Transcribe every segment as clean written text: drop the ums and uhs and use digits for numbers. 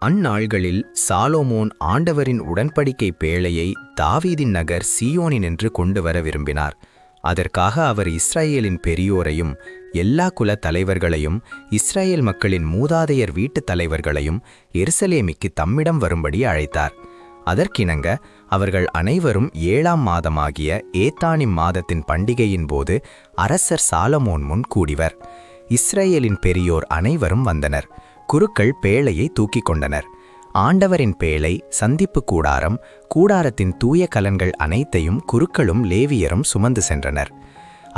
அந்நாள்களில் சாலோமோன் ஆண்டவரின் உடன்படிக்கை பேழையை தாவீதின் நகர் சீயோனினின்று கொண்டு வர விரும்பினார். அதற்காக அவர் இஸ்ரவேலின் பெரியோரையும் எல்லா குல தலைவர்களையும் இஸ்ரவேல் மக்களின் மூதாதையர் வீட்டுத் தலைவர்களையும் எருசலேமிற்கு தம்மிடம் வரும்படி அழைத்தார். அதற்கிணங்க அவர்கள் அனைவரும் 7ஆம் மாதமாகிய ஏத்தானிம் மாதத்தின் பண்டிகையின் போது அரசர் சாலமோன் முன் கூடிவர். இஸ்ரவேலின் பெரியோர் அனைவரும் வந்தனர். குருக்கள் பேழையை தூக்கிக் கொண்டனர். ஆண்டவரின் பேழை, சந்திப்பு கூடாரம், கூடாரத்தின் தூய கலன்கள் அனைத்தையும் குருக்களும் லேவியரும் சுமந்து சென்றனர்.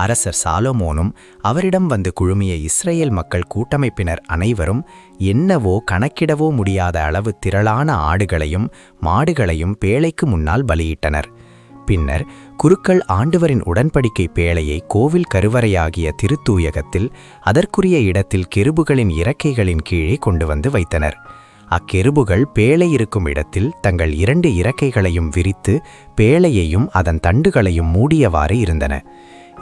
அரசர் சாலமோனும் அவரிடம் வந்து குழுமிய இஸ்ரவேல் மக்கள் கூட்டமைப்பினர் அனைவரும் என்னவோ கணக்கிடவோ முடியாத அளவு திரளான ஆடுகளையும் மாடுகளையும் பேழைக்கு முன்னால் பலியிட்டனர். பின்னர் குருக்கள் ஆண்டவரின் உடன்படிக்கை பேழையை கோவில் கருவறையாகிய திருத்தூயகத்தில் அதற்குரிய இடத்தில் கெருபுகளின் இறக்கைகளின் கீழே கொண்டு வந்து வைத்தனர். அக்கெருபுகள் பேழை இருக்கும் இடத்தில் தங்கள் 2 இறக்கைகளையும் விரித்து பேழையையும் அதன் தண்டுகளையும் மூடியவாறு இருந்தன.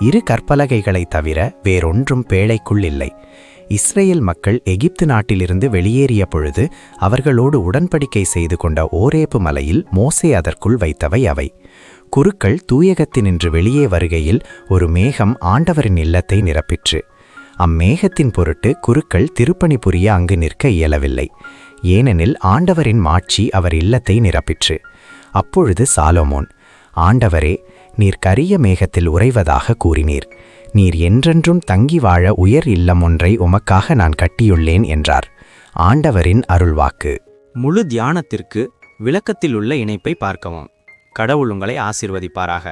2 கற்பலகைகளை தவிர வேறொன்றும் பேழைக்குள் இல்லை. இஸ்ரேல் மக்கள் எகிப்து நாட்டிலிருந்து வெளியேறிய பொழுது அவர்களோடு உடன்படிக்கை செய்து கொண்ட ஓரேபு மலையில் மோசே அதற்குள் வைத்தவை அவை. குருக்கள் தூயகத்தினின்று வெளியே வருகையில் ஒரு மேகம் ஆண்டவரின் இல்லத்தை நிரப்பிற்று. அம்மேகத்தின் பொருட்டு குருக்கள் திருப்பணி புரிய அங்கு நிற்க இயலவில்லை. ஏனெனில் ஆண்டவரின் மாட்சி அவர் இல்லத்தை நிரப்பிற்று. அப்பொழுது சாலமோன், ஆண்டவரே, நீர் கரிய மேகத்தில் உறைவதாக கூறினீர். நீர் என்றென்றும் தங்கி வாழ உயர் இல்லம் ஒன்றை உமக்காக நான் கட்டியுள்ளேன் என்றார். ஆண்டவரின் அருள்வாக்கு. முழு தியானத்திற்கு விளக்கத்தில் உள்ள இணைப்பை பார்க்கவும். கடவுள் உங்களை ஆசீர்வதிப்பாராக.